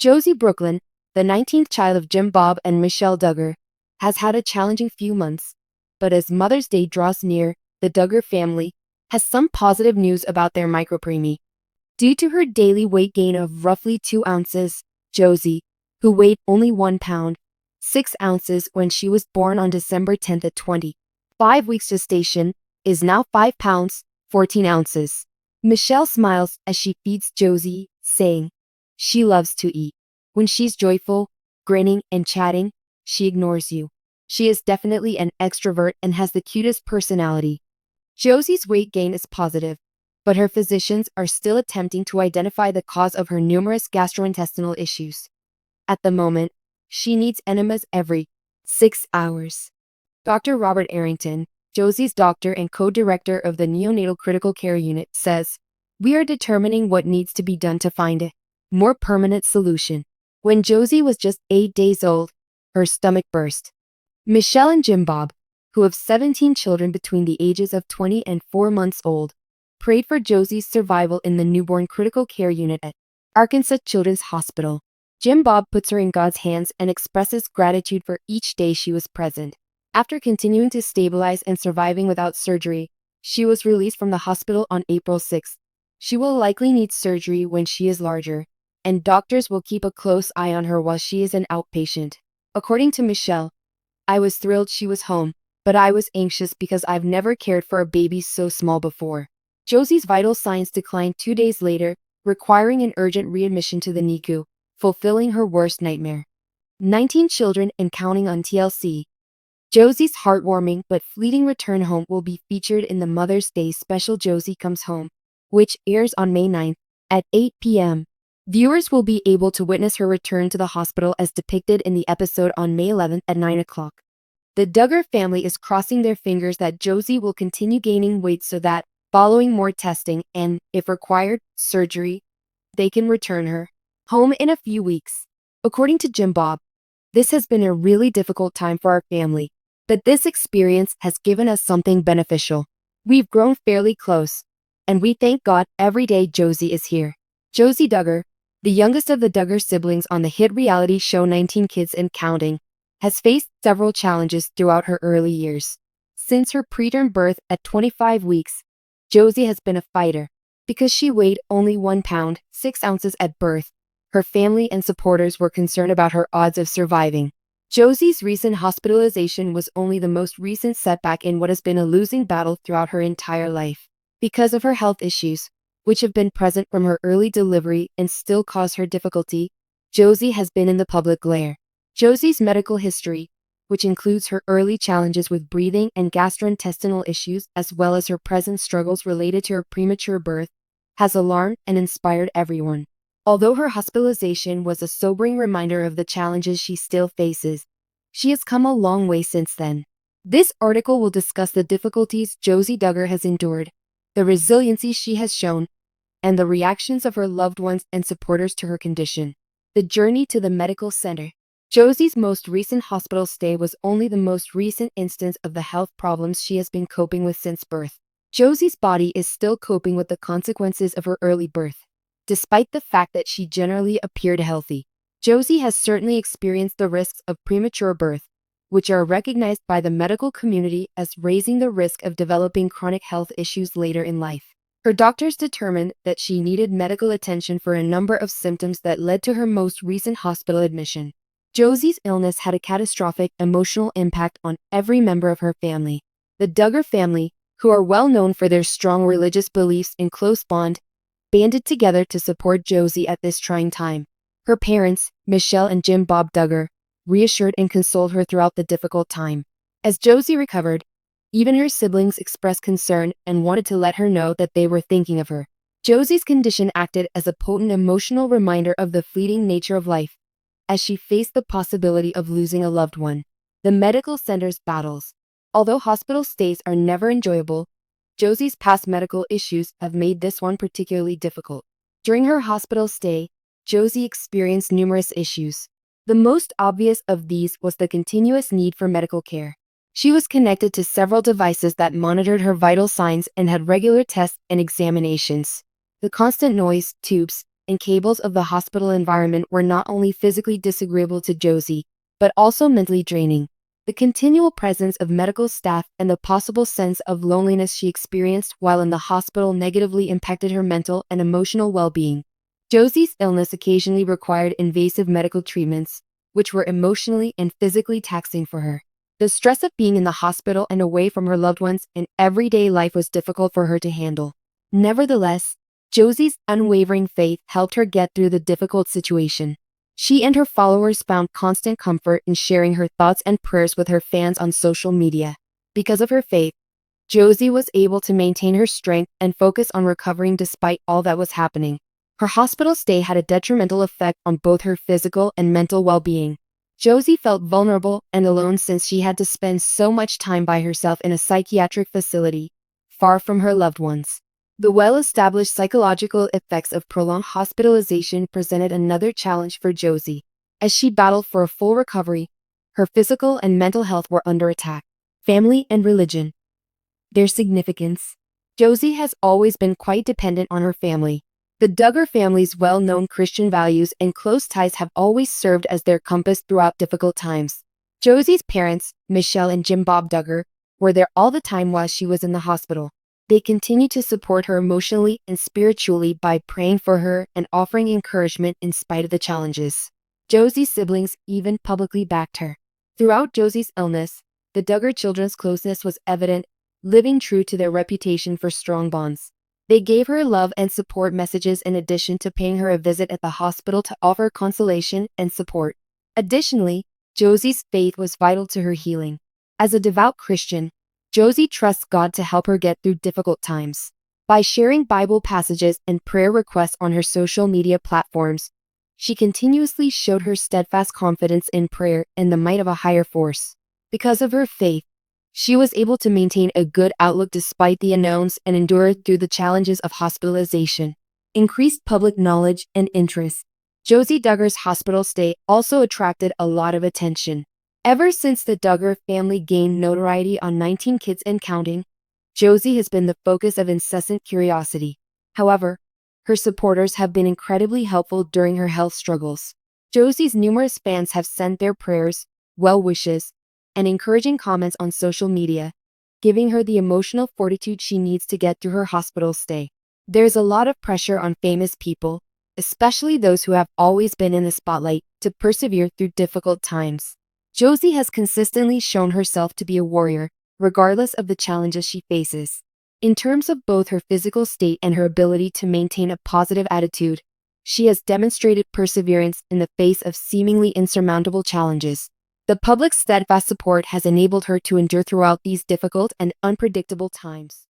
Josie Brooklyn, the 19th child of Jim Bob and Michelle Duggar, has had a challenging few months, but as Mother's Day draws near, the Duggar family has some positive news about their micropreemie. Due to her daily weight gain of roughly 2 ounces, Josie, who weighed only 1 pound, 6 ounces when she was born on December 10th at 25 weeks gestation, is now 5 pounds, 14 ounces. Michelle smiles as she feeds Josie, saying, "She loves to eat. When she's joyful, grinning, and chatting, she ignores you. She is definitely an extrovert and has the cutest personality." Josie's weight gain is positive, but her physicians are still attempting to identify the cause of her numerous gastrointestinal issues. At the moment, she needs enemas every 6 hours. Dr. Robert Arrington, Josie's doctor and co-director of the neonatal critical care unit, says, "We are determining what needs to be done to find a more permanent solution." When Josie was just 8 days old, her stomach burst. Michelle and Jim Bob, who have 17 children between the ages of 20 and 4 months old, prayed for Josie's survival in the newborn critical care unit at Arkansas Children's Hospital. Jim Bob puts her in God's hands and expresses gratitude for each day she was present. After continuing to stabilize and surviving without surgery, she was released from the hospital on April 6. She will likely need surgery when she is larger, and doctors will keep a close eye on her while she is an outpatient. According to Michelle, "I was thrilled she was home, but I was anxious because I've never cared for a baby so small before." Josie's vital signs declined 2 days later, requiring an urgent readmission to the NICU, fulfilling her worst nightmare. 19 children and counting on TLC. Josie's heartwarming but fleeting return home will be featured in the Mother's Day special Josie Comes Home, which airs on May 9th at 8 p.m. Viewers will be able to witness her return to the hospital as depicted in the episode on May 11th at 9 o'clock. The Duggar family is crossing their fingers that Josie will continue gaining weight so that, following more testing and, if required, surgery, they can return her home in a few weeks. According to Jim Bob, "This has been a really difficult time for our family, but this experience has given us something beneficial. We've grown fairly close, and we thank God every day Josie is here." Josie Duggar, the youngest of the Duggar siblings on the hit reality show 19 Kids and Counting, has faced several challenges throughout her early years. Since her preterm birth at 25 weeks, Josie has been a fighter. Because she weighed only 1 pound, 6 ounces at birth, her family and supporters were concerned about her odds of surviving. Josie's recent hospitalization was only the most recent setback in what has been a losing battle throughout her entire life. Because of her health issues, which have been present from her early delivery and still cause her difficulty, Josie has been in the public glare. Josie's medical history, which includes her early challenges with breathing and gastrointestinal issues as well as her present struggles related to her premature birth, has alarmed and inspired everyone. Although her hospitalization was a sobering reminder of the challenges she still faces, she has come a long way since then. This article will discuss the difficulties Josie Duggar has endured, the resiliency she has shown, and the reactions of her loved ones and supporters to her condition. The journey to the medical center. Josie's most recent hospital stay was only the most recent instance of the health problems she has been coping with since birth. Josie's body is still coping with the consequences of her early birth. Despite the fact that she generally appeared healthy, Josie has certainly experienced the risks of premature birth, which are recognized by the medical community as raising the risk of developing chronic health issues later in life. Her doctors determined that she needed medical attention for a number of symptoms that led to her most recent hospital admission. Josie's illness had a catastrophic emotional impact on every member of her family. The Duggar family, who are well known for their strong religious beliefs and close bond, banded together to support Josie at this trying time. Her parents, Michelle and Jim Bob Duggar, reassured and consoled her throughout the difficult time. As Josie recovered, even her siblings expressed concern and wanted to let her know that they were thinking of her. Josie's condition acted as a potent emotional reminder of the fleeting nature of life, as she faced the possibility of losing a loved one. The medical center's battles. Although hospital stays are never enjoyable, Josie's past medical issues have made this one particularly difficult. During her hospital stay, Josie experienced numerous issues. The most obvious of these was the continuous need for medical care. She was connected to several devices that monitored her vital signs and had regular tests and examinations. The constant noise, tubes, and cables of the hospital environment were not only physically disagreeable to Josie, but also mentally draining. The continual presence of medical staff and the possible sense of loneliness she experienced while in the hospital negatively impacted her mental and emotional well-being. Josie's illness occasionally required invasive medical treatments, which were emotionally and physically taxing for her. The stress of being in the hospital and away from her loved ones in everyday life was difficult for her to handle. Nevertheless, Josie's unwavering faith helped her get through the difficult situation. She and her followers found constant comfort in sharing her thoughts and prayers with her fans on social media. Because of her faith, Josie was able to maintain her strength and focus on recovering despite all that was happening. Her hospital stay had a detrimental effect on both her physical and mental well-being. Josie felt vulnerable and alone since she had to spend so much time by herself in a psychiatric facility, far from her loved ones. The well-established psychological effects of prolonged hospitalization presented another challenge for Josie. As she battled for a full recovery, her physical and mental health were under attack. Family and religion. Their significance. Josie has always been quite dependent on her family. The Duggar family's well-known Christian values and close ties have always served as their compass throughout difficult times. Josie's parents, Michelle and Jim Bob Duggar, were there all the time while she was in the hospital. They continued to support her emotionally and spiritually by praying for her and offering encouragement in spite of the challenges. Josie's siblings even publicly backed her. Throughout Josie's illness, the Duggar children's closeness was evident, living true to their reputation for strong bonds. They gave her love and support messages in addition to paying her a visit at the hospital to offer consolation and support. Additionally, Josie's faith was vital to her healing. As a devout Christian, Josie trusts God to help her get through difficult times. By sharing Bible passages and prayer requests on her social media platforms, she continuously showed her steadfast confidence in prayer and the might of a higher force. Because of her faith, she was able to maintain a good outlook despite the unknowns and endure through the challenges of hospitalization. Increased public knowledge and interest. Josie Duggar's hospital stay also attracted a lot of attention. Ever since the Duggar family gained notoriety on 19 Kids and Counting, Josie has been the focus of incessant curiosity. However, her supporters have been incredibly helpful during her health struggles. Josie's numerous fans have sent their prayers, well wishes, and encouraging comments on social media, giving her the emotional fortitude she needs to get through her hospital stay. There's a lot of pressure on famous people, especially those who have always been in the spotlight, to persevere through difficult times. Josie has consistently shown herself to be a warrior, regardless of the challenges she faces. In terms of both her physical state and her ability to maintain a positive attitude, she has demonstrated perseverance in the face of seemingly insurmountable challenges. The public's steadfast support has enabled her to endure throughout these difficult and unpredictable times.